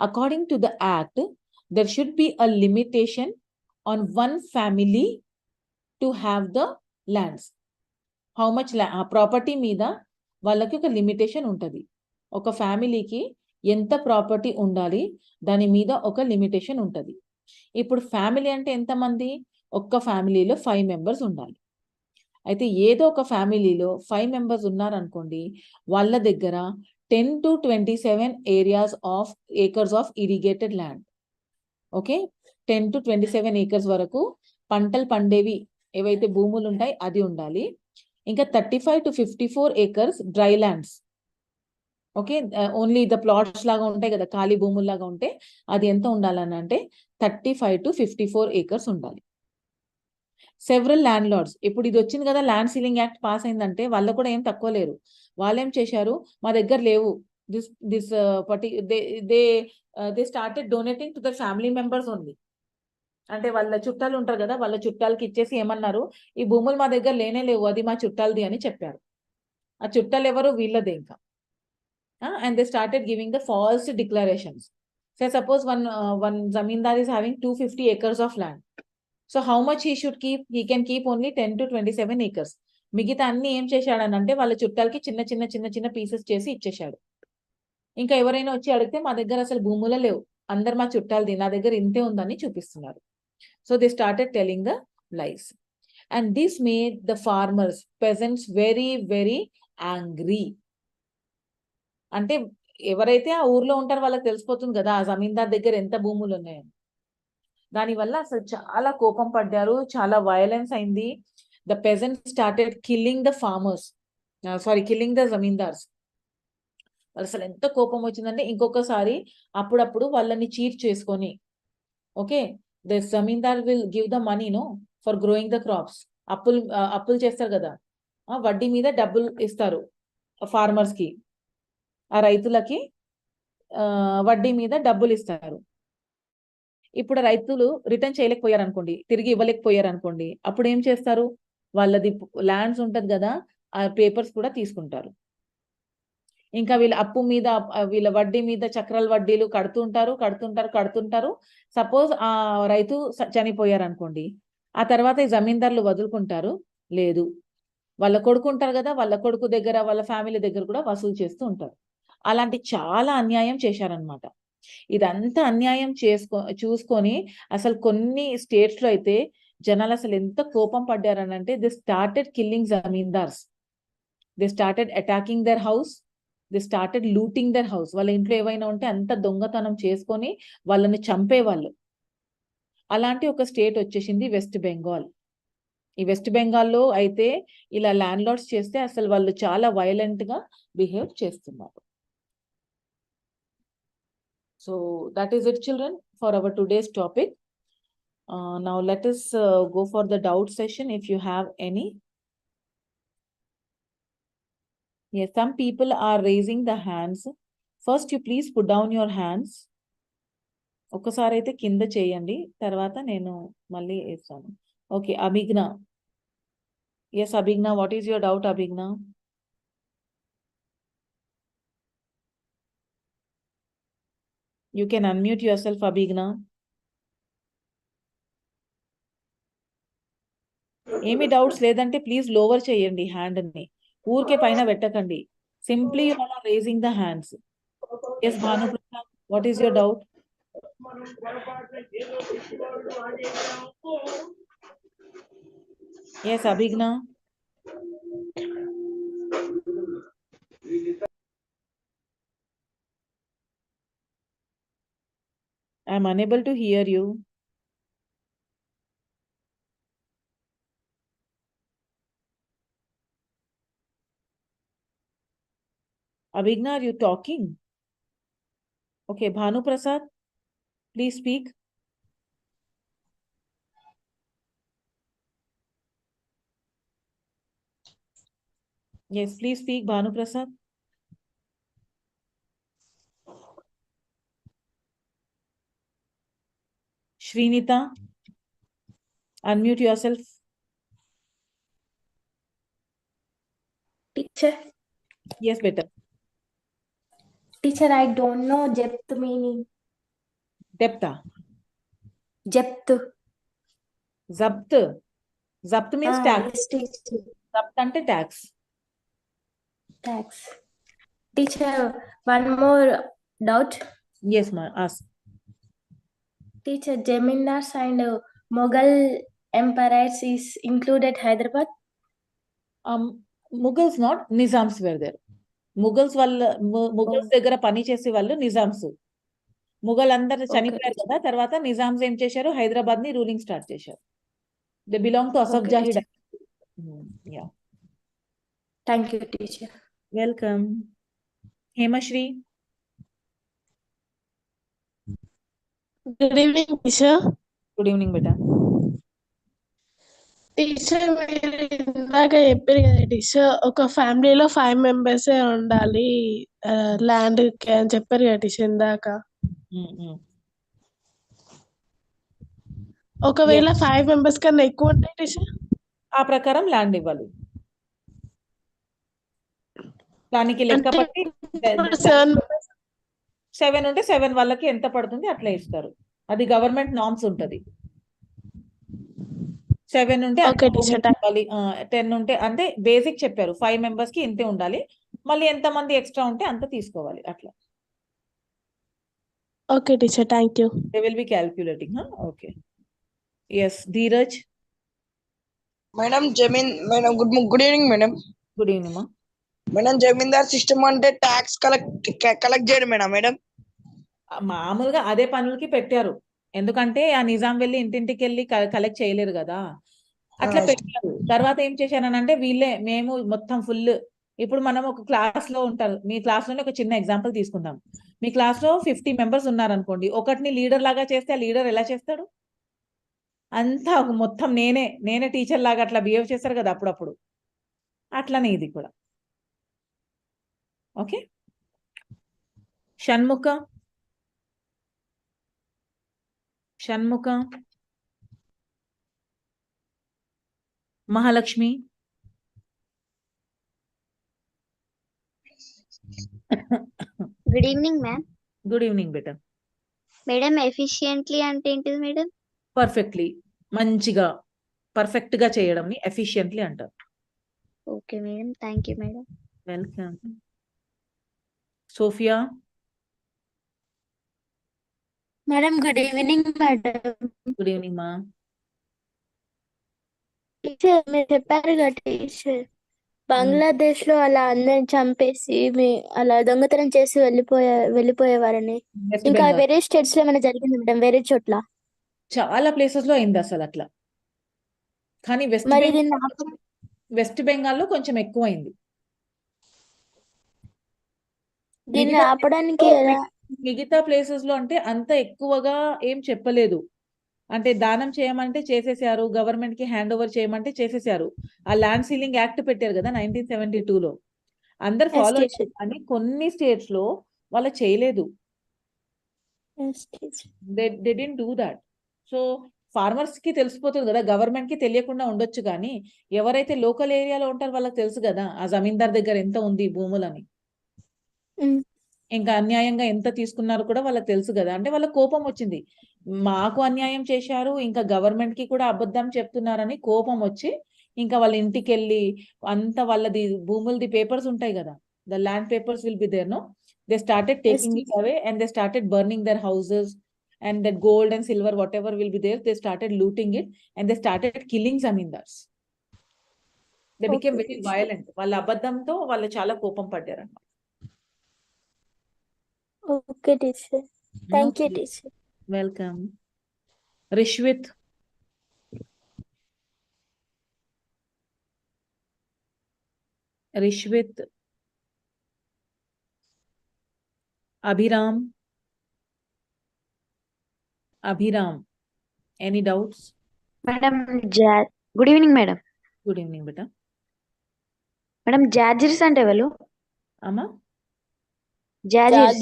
According to the act, there should be a limitation on one family to have the lands. How much property మీద వాళ్ళకి ఒక limitation ఉంటుంది. ఒక ఫ్యామిలీకి ఎంత property ఉండాలి దాని మీద ఒక లిమిటేషన్ ఉంటుంది. ఇప్పుడు ఫ్యామిలీ అంటే ఎంతమంది, ఒక్క ఫ్యామిలీలో 5 members ఉండాలి. అయితే ఏదో ఒక ఫ్యామిలీలో 5 members ఉన్నారనుకోండి, వాళ్ళ దగ్గర 10 to 27 acres of irrigated land. Okay, 10 to 27 acres వరకు పంటలు పండేవి ఏవైతే భూములు ఉంటాయి అది ఉండాలి. ఇంకా 35 to 54 acres dry lands. Okay, only the plots లాగా ఉంటాయి కదా, ఖాళీ భూముల్లాగా ఉంటే అది ఎంత ఉండాలని అంటే 35 to 54 acres ఉండాలి. సెవరల్ ల్యాండ్ లార్డ్స్, ఇప్పుడు ఇది వచ్చింది కదా ల్యాండ్ సీలింగ్ యాక్ట్ పాస్ అయిందంటే వాళ్ళు కూడా ఏం తక్కువ లేరు. వాళ్ళు ఏం చేశారు, మా దగ్గర లేవు, they started donating to the family members only. అంటే వాళ్ళ చుట్టాలు ఉంటారు కదా, వాళ్ళ చుట్టాలకి ఇచ్చేసి ఏమన్నారు, ఈ భూములు మా దగ్గర లేనే లేవు, అది మా చుట్టాలది అని చెప్పారు. ఆ చుట్టాలు ఎవరు? వీళ్ళదే ఇంకా. And they started giving the false declarations. Say suppose one zamindar is having 250 acres of land. So how much he should keep? He can keep only 10 to 27 acres. మిగతా అన్ని ఏం చేశాడనంటే వాళ్ళ చుట్టాలకి చిన్న చిన్న చిన్న చిన్న పీసెస్ చేసి ఇచ్చేశాడు. ఇంకా ఎవరైనా వచ్చి అడిగితే మా దగ్గర అసలు భూములే లేవు, అందరు మా చుట్టాలది, నా దగ్గర ఇంతే ఉందని చూపిస్తున్నారు. So they started telling the lies. And this made the farmers, pageants very very angry. అంటే ఎవరైతే ఆ ఊర్లో ఉంటారో వాళ్ళకి తెలిసిపోతుంది కదా ఆ జమీందార్ దగ్గర ఎంత భూములు ఉన్నాయని. దానివల్ల అసలు చాలా కోపం పడ్డారు, చాలా వయలెన్స్ అయింది. The pheasant started killing the farmers, killing the zamindars. వాళ్ళు అసలు ఎంత కోపం వచ్చిందంటే ఇంకొకసారి అప్పుడప్పుడు వాళ్ళని చీట్ చేసుకొని, okay, the Zamindar will give the money for growing the crops. అప్పులు చేస్తారు కదా, వడ్డీ మీద డబ్బులు ఇస్తారు ఫార్మర్స్ కి, ఆ రైతులకి వడ్డీ మీద డబ్బులు ఇస్తారు. ఇప్పుడు రైతులు రిటర్న్ చేయలేకపోయారు అనుకోండి, తిరిగి ఇవ్వలేకపోయారు అనుకోండి, అప్పుడు ఏం చేస్తారు? వాళ్ళది ల్యాండ్స్ ఉంటది కదా, ఆ పేపర్స్ కూడా తీసుకుంటారు. ఇంకా వీళ్ళ అప్పు మీద వీళ్ళ వడ్డీ మీద చక్రాల వడ్డీలు కడుతుంటారు. సపోజ్ ఆ రైతు చనిపోయారు అనుకోండి, ఆ తర్వాత ఈ జమీందారులు వదులుకుంటారు. లేదు, వాళ్ళ కొడుకు ఉంటారు కదా, వాళ్ళ కొడుకు దగ్గర, వాళ్ళ ఫ్యామిలీ దగ్గర కూడా వసూలు చేస్తూ ఉంటారు. అలాంటి చాలా అన్యాయం చేశారనమాట. ఇదంతా అన్యాయం చూసుకొని అసలు కొన్ని స్టేట్స్ లో అయితే జనాలు అసలు ఎంత కోపం పడ్డారనంటే they started killing zamindars, they started attacking their house, they started looting their house. వాళ్ళ ఇంట్లో ఏవైనా ఉంటే అంత దొంగతనం చేసుకొని వాళ్ళని చంపేవాళ్ళు. అలాంటి ఒక స్టేట్ వచ్చేసింది వెస్ట్ బెంగాల్. ఈ వెస్ట్ బెంగాల్లో అయితే ఇలా ల్యాండ్ లార్డ్స్ చేస్తే అసలు వాళ్ళు చాలా వైలెంట్ గా బిహేవ్ చేస్తున్నారు. So that is it, children, for our today's topic. Now let us go for the doubt session if you have any. Yes, some people are raising the hands. First, you please put down your hands. ఒక్కసారి అయితే కింద చేయండి, తర్వాత నేను మళ్ళీ వేస్తాను. Okay, అభిజ్ఞ. Yes, Abhigna, what is your doubt, Abhigna? You can unmute yourself, Abhigna. ఏమి doubts లేదంటే ప్లీజ్ లోవర్ చేయండి హ్యాండ్ ని, ఊరికే పైన పెట్టకండి. Simply you are raising the hands. Yes Bhanu Prasad, what is your doubt? Yes Abhigna. I am unable to hear you. Abhigna, are you talking? Okay, Bhanu Prasad, please speak. Yes, please speak, Bhanu Prasad. Shrinita, unmute yourself. Teacher. Yes, better. Teacher, I don't know depth meaning. Depth. Depth. Zabt. Zabt means tax. Yes, teacher. Zabt ante tax. Tax. Teacher, one more doubt. Yes, ma, ask. Teacher, Jamindars and Mughal emperors is included Hyderabad? Mughals not, Nizams were there. Mughals దగ్గర పని చేసే వాళ్ళు నిజామ్స్. ముఘల్ అందరు చనిపోయారు కదా, తర్వాత నిజామ్స్ ఏం చేశారు, హైదరాబాద్ ని రూలింగ్ స్టార్ట్ చేశారు. They belong to Asaf Jahi. Yeah, thank you teacher. Welcome. Hemasri. Good evening teacher. Good evening beta. Teacher, మీరు ఇందాక చెప్పారు కదా టీచర్, ఒక ఫ్యామిలీలో 5 members ఉండాలి ల్యాండ్ కి అని చెప్పారు కదా టీచర్ ఇందాక. ఒకవేళ 5 members కన్నా ఎక్కువ ఉంటాయి టీచర్, ఆ ప్రకారం ల్యాండ్ ఇవ్వాలి. దానికి లెక్క అంటే పట్టి ఇప్పుడు 7 మెంబర్స్. 7 ఉంటే 7 వాళ్ళకి ఎంత పడుతుంది అట్లా ఇస్తారు. అది గవర్నమెంట్ నామ్స్ ఉంటది. 7 ఉంటే అంత ఓకే టీచర్. ఇవ్వాలి. 10 ఉంటే అంటే బేసిక్ చెప్పారు. 5 మెంబర్స్ కి ఇంతే ఉండాలి. మళ్ళీ ఎంత మంది ఎక్స్ట్రా ఉంటే అంత తీసుకోవాలి అట్లా. Okay teacher, thank you. They will be calculating. Okay. Yes Dheeraj. Madam madam good evening madam. Good evening మా. మేడం జమీందార్ సిస్టమ్ అంటే ట్యాక్స్ కలెక్ట్ చేయడం మేడం. మామూలుగా అదే పనులకి పెట్టారు. ఎందుకంటే ఆ నిజాం వెళ్ళి ఇంటింటికి వెళ్ళి కలెక్ట్ చేయలేరు కదా, అట్లా పెట్టారు. తర్వాత ఏం చేశారనంటే వీళ్ళే మేము మొత్తం ఫుల్. ఇప్పుడు మనం ఒక క్లాస్ లో ఉంటారు, మీ క్లాస్ లోనే ఒక చిన్న ఎగ్జాంపుల్ తీసుకుందాం. మీ క్లాస్ లో 50 మెంబర్స్ ఉన్నారనుకోండి, ఒకటిని లీడర్ లాగా చేస్తే ఆ లీడర్ ఎలా చేస్తాడు? అంతా మొత్తం నేనే టీచర్ లాగా అట్లా బిహేవ్ చేస్తారు కదా అప్పుడప్పుడు. అట్లనే ఇది కూడా. Okay. Shanmukha. Mahalakshmi. Good evening ma'am. Good evening బేటా. మేడం ఎఫిషియెంట్లీ అంటే ఏంటిది మేడం? పర్ఫెక్ట్లీ, మంచిగా పర్ఫెక్ట్ గా చేయడం ఎఫిషియెంట్లీ అంటారు. Okay madam, thank you madam. Welcome. Sofia. Madam good evening madam. Good evening మా. టీచర్ మీరు చెప్పారు కదా టీచర్, బంగ్లాదేశ్ లో అలా అందరిని చంపేసి అలా దొంగతనం చేసి వెళ్ళిపోయేవారని, వెస్ట్ ఇంకా బెంగాల్ వేరే స్టేట్స్ లో ఏమైనా జరిగింది మేడం, వేరే చోట్ల? చాలా ప్లేసెస్ లో అయింది అసలు అట్లా. కానీ మరి దీన్ని వెస్ట్ బెంగాల్లో కొంచెం ఎక్కువ అయింది. దీన్ని ఆపడానికి ఎలా? మిగతా ప్లేసెస్ లో అంటే అంత ఎక్కువగా ఏం చెప్పలేదు. అంటే దానం చేయమంటే చేసేసారు, గవర్నమెంట్ కి హ్యాండ్ ఓవర్ చేయమంటే చేసేసారు. ఆ ల్యాండ్ సీలింగ్ యాక్ట్ పెట్టారు కదా 1972లో, అందరు Yes, ఫాలో teacher. అయ్యారు. కానీ కొన్ని స్టేట్స్ లో వాళ్ళు చేయలేదు. Yes, teacher. They didn't do that. So farmers కి తెలిసిపోతుంది కదా, గవర్నమెంట్ కి తెలియకుండా ఉండొచ్చు, కానీ ఎవరైతే లోకల్ ఏరియాలో ఉంటారో వాళ్ళకి తెలుసు కదా ఆ జమీందార్ దగ్గర ఎంత ఉంది భూములని, ఇంకా అన్యాయంగా ఎంత తీసుకున్నారు కూడా వాళ్ళకి తెలుసు కదా. అంటే వాళ్ళకి కోపం వచ్చింది, మాకు అన్యాయం చేశారు, ఇంకా గవర్నమెంట్ కి కూడా అబద్ధం చెప్తున్నారని కోపం వచ్చి ఇంకా వాళ్ళ ఇంటికి వెళ్ళి అంత వాళ్ళది భూములది పేపర్స్ ఉంటాయి కదా, the land papers will be there no, they started taking it away and they started burning their houses and that gold and silver whatever will be there, they started looting it and they started killing zamindars. They became very violent. వాళ్ళ అబద్ధంతో వాళ్ళు చాలా కోపం పడ్డారు అన్నమాట. Okay teacher, thank you teacher. Welcome. Rishvith. Abhiram. Any doubts? Madam good evening madam. Good evening బేటా. Madam జార్జిర్స్ అంటే ఎవరు? అమ్మా జార్జిర్స్.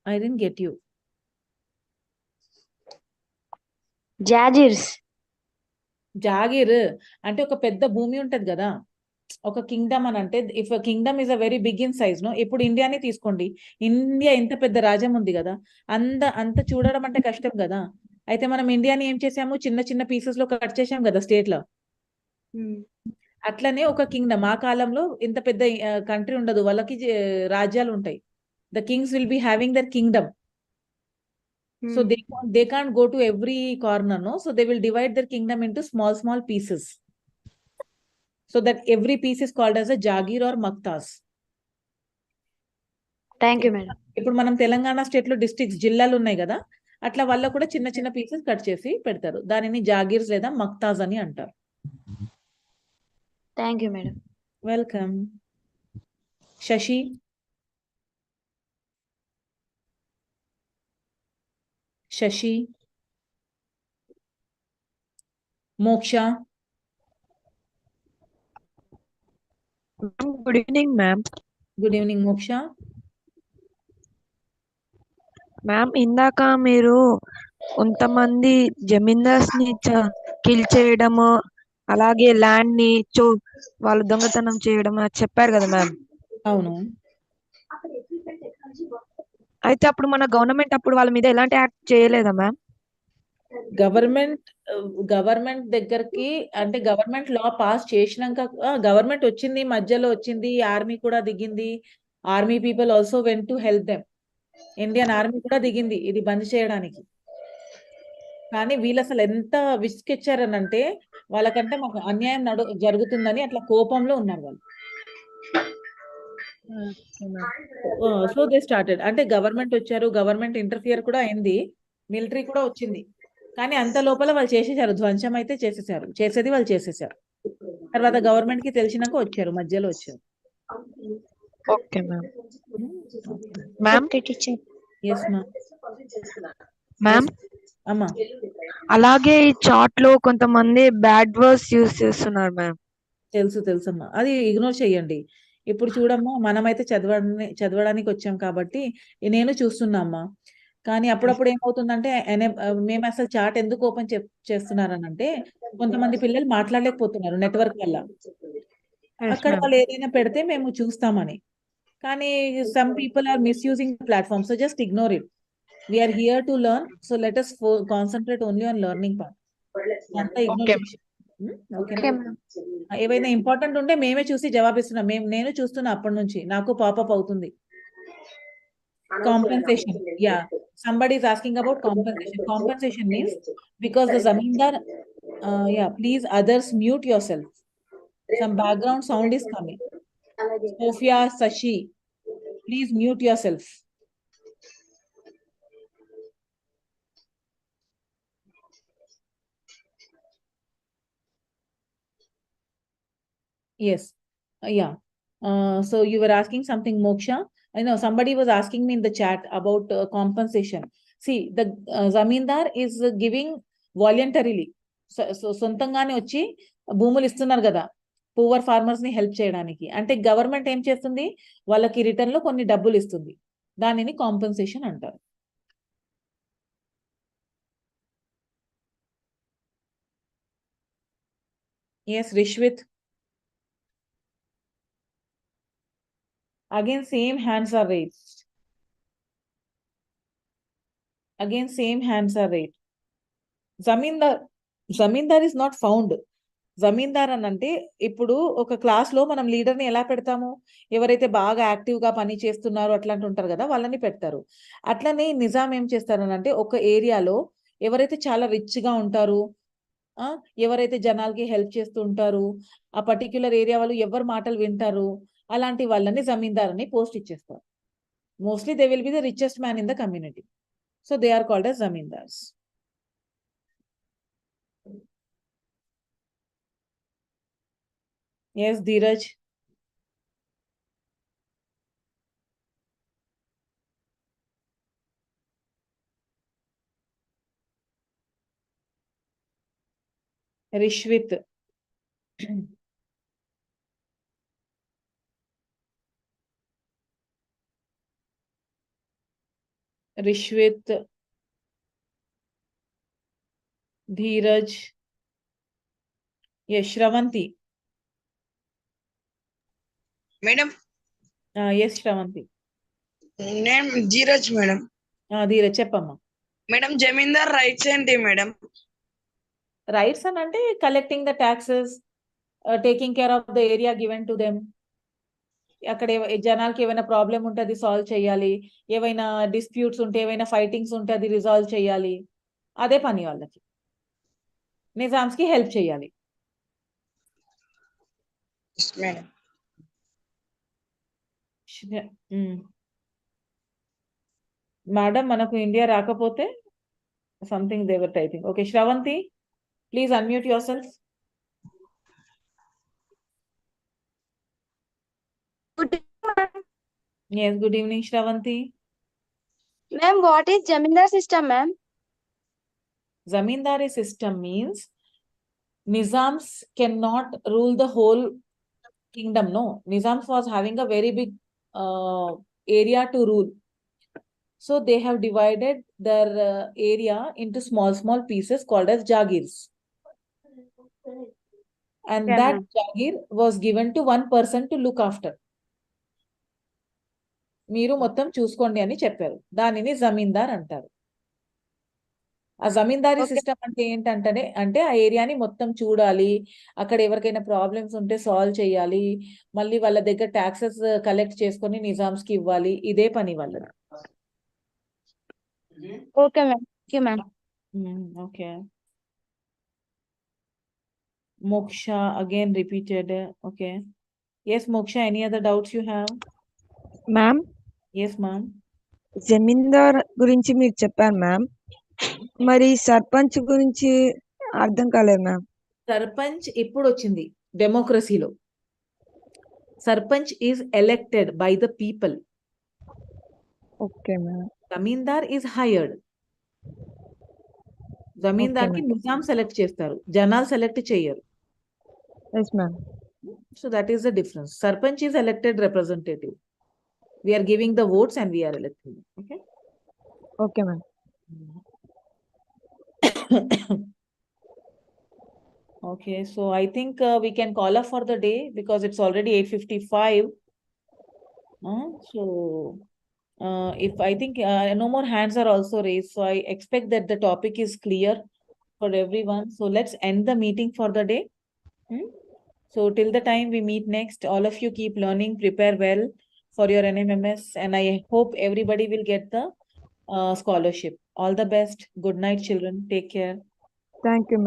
I didn't get you. Jagir అంటే ఒక పెద్ద భూమి ఉంటది కదా, ఒక కింగ్డమ్ అని. అంటే if kingdom is a very big in size no, ఇప్పుడు ఇండియానే తీసుకోండి, ఇండియా ఇంత పెద్ద రాజ్యం ఉంది కదా, అంత చూడడం అంటే కష్టం కదా. అయితే మనం ఇండియాని ఏం చేసాము, చిన్న చిన్న పీసెస్ లో కట్ చేసాం కదా స్టేట్ లో. అట్లనే ఒక కింగ్డమ్ ఆ కాలంలో ఇంత పెద్ద కంట్రీ ఉండదు, వాళ్ళకి రాజ్యాలు ఉంటాయి. The Kings will be having their Kingdom. So they can't go to every corner, no? So they will divide their kingdom into small pieces. So that every piece is called as a Jagir or Maktas. Thank you madam. ఇప్పుడు మనం Telangana state లో districts జిల్లాలు ఉన్నాయి కదా, అట్లా వాళ్ళ కూడా చిన్న చిన్న పీసెస్ కట్ చేసి పెడతారు. దానిని జాగీర్స్ లేదా మక్తాజ్ అని అంటారు. Thank you madam. Welcome. Shashi. Moksha. Good evening ma'am. Good evening Moksha. Ma'am ఇందాక మీరు కొంతమంది జమీందార్స్ ని కిల్ చేయడము, అలాగే ల్యాండ్ ని వాళ్ళు దొంగతనం చేయడం అది చెప్పారు కదా మ్యామ్. అవును. అయితే అప్పుడు మన గవర్నమెంట్ అప్పుడు వాళ్ళ మీద ఎలాంటి యాక్ట్ చేయలేదా మ్యామ్? గవర్నమెంట్ దగ్గరికి అంటే గవర్నమెంట్ లా పాస్ చేసినాక గవర్నమెంట్ వచ్చింది, మధ్యలో వచ్చింది, ఆర్మీ కూడా దిగింది. Army people also went to help them. Indian army కూడా దిగింది ఇది బంద్ చేయడానికి. కానీ వీళ్ళు అసలు ఎంత విసిగిచ్చారనంటే వాళ్ళకంటే మాకు అన్యాయం జరుగుతుందని అట్లా కోపంలో ఉన్నారు వాళ్ళు. సో దే స్టార్టెడ్ అంటే గవర్నమెంట్ వచ్చారు, గవర్నమెంట్ ఇంటర్ఫియర్ కూడా అయింది, మిలిటరీ కూడా వచ్చింది. కానీ అంత లోపల వాళ్ళు చేసేసారు, ధ్వంసం అయితే చేసేసారు, చేసేది వాళ్ళు చేసేసారు. తర్వాత గవర్నమెంట్ కి తెలిసినాక వచ్చారు, మధ్యలో వచ్చారు. Okay ma'am. Ma'am yes ma'am. Ma'am అమ్మా అలాగే ఈ చాట్ లో కొంతమంది బ్యాడ్ వర్డ్స్ యూజ్ చేస్తున్నారు మ్యామ్. తెలుసమ్మా, అది ఇగ్నోర్ చెయ్యండి. ఇప్పుడు చూడమ్మా, మనమైతే చదవడానికి వచ్చాం కాబట్టి నేను చూస్తున్నా అమ్మా. కానీ అప్పుడప్పుడు ఏమవుతుందంటే మేము అసలు చాట్ ఎందుకు ఓపెన్ చేస్తున్నారనంటే కొంతమంది పిల్లలు మాట్లాడలేకపోతున్నారు నెట్వర్క్ వల్ల. అక్కడ వాళ్ళు ఏదైనా పెడితే మేము చూస్తామని. కానీ some people are misusing platform, so just ignore it. We're here to learn, so let us concentrate only on learning part. అంతా ఇగ్నోర్ చేసి ఓకేనా. ఏవైనా ఇంపార్టెంట్ ఉంటే మేమే చూసి జవాబిస్తున్నాం. నేను చూస్తున్నా అప్పటి నుంచి, నాకు పాపప్ అవుతుంది. Compensation, yeah. Somebody is asking about compensation. Compensation means because the zamindar, yeah, please others mute yourself. Some background sound is coming. Sophia, Sashi, please mute yourself. Yes, yeah. So you were asking something, Moksha. I know somebody was asking me in the chat about compensation. See, the zamindar is giving voluntarily. So సొంతంగానే వచ్చి భూములు ఇస్తున్నారు కదా poor farmers ని help చేయడానికి. అంటే government ఏం చేస్తుంది, వాళ్ళకి రిటర్న్ లో కొన్ని డబ్బులు ఇస్తుంది, దానిని కాంపెన్సేషన్ అంటారు. Yes Rishvith. Again, same hands are raised. Again, same hands are raised. Zamindar is not found. జమీందార్ అని అంటే ఇప్పుడు ఒక క్లాస్ లో మనం లీడర్ ని ఎలా పెడతాము, ఎవరైతే బాగా యాక్టివ్ గా పని చేస్తున్నారో అట్లాంటి ఉంటారు కదా వాళ్ళని పెడతారు. అట్లనే నిజాం ఏం చేస్తారనంటే ఒక ఏరియాలో ఎవరైతే చాలా రిచ్ గా ఉంటారు, ఎవరైతే జనాలకి హెల్ప్ చేస్తూ ఉంటారు, ఆ పర్టిక్యులర్ ఏరియా వాళ్ళు ఎవరి మాటలు వింటారు, అలాంటి వాళ్ళని జమీందార్ అని పోస్ట్ ఇచ్చేస్తారు. Mostly they will be the richest man in the community, so they are called as zamindars. Yes, Dheeraj. Rishwit. Rishwit. Dheeraj. Yes, Shravanti. Madam Yes, Shravanti. Name Dheeraj madam. Dheeraj, చెప్పమ్మా. Madam zamindar rights ఏంటి madam? Rights అని అంటే collecting the taxes, taking care of the area given to them. అక్కడ జనాలకి ఏమైనా problem ఉంటే అది solve చేయాలి, ఏవైనా డిస్ప్యూట్స్ ఉంటే, ఏవైనా ఫైటింగ్స్ ఉంటే అది రిజాల్వ్ చేయాలి, అదే పని వాళ్ళకి. నిజామ్స్ కి హెల్ప్ చేయాలి. మేడం మేడం మనకు ఇండియా రాకపోతే something they were typing. Okay Sravanthi, please unmute your self. Yes, good evening, Shravanti. Ma'am, what is Zamindar system, ma'am? Zamindari system means Nizams cannot rule the whole kingdom. No, Nizams was having a very big area to rule. So they have divided their area into small pieces called as Jagirs. and Okay, that ma'am. Jagir was given to one person to look after. మీరు మొత్తం చూసుకోండి అని చెప్పారు. దానిని జమీందార్ అంటారు. ఆ జమీందారీ Okay. System అంటే ఏంటంటే ఆ ఏరియాని మొత్తం చూడాలి, అక్కడ ఎవరికైనా ప్రాబ్లమ్స్ ఉంటే సాల్వ్ చేయాలి, మళ్ళీ వాళ్ళ దగ్గర ట్యాక్సెస్ కలెక్ట్ చేసుకొని నిజామ్స్ కి ఇవ్వాలి, ఇదే పని వాళ్ళది. Okay, ma'am. Okay, ma'am. Okay. Moksha again repeated. Okay. Yes, Moksha, any other doubts you have? Ma'am Yes, ma'am. జమీందార్ గురించి మీరు చెప్పారు మ్యామ్, మరి సర్పంచ్ గురించి అర్థం కాలేదు మ్యామ్. సర్పంచ్ ఇప్పుడు వచ్చింది డెమోక్రసీలో. Sarpanch is elected by the people. Okay ma'am. Zamindar is hired. జమీందార్కి ma'am. నిజాం సెలెక్ట్ చేస్తారు, జనాలు సెలెక్ట్ చేయరు. Yes ma'am. So that is the difference. Sarpanch is elected representative. We are giving the votes and we are electing. Okay. Okay ma'am. Okay. So I think we can call off for the day because it's already 8:55. So if I think no more hands are also raised, so I expect that the topic is clear for everyone. So let's end the meeting for the day. So till the time we meet next, all of you keep learning, prepare well for your NMMS, and I hope everybody will get the scholarship. All the best. Good night, children. Take care. Thank you.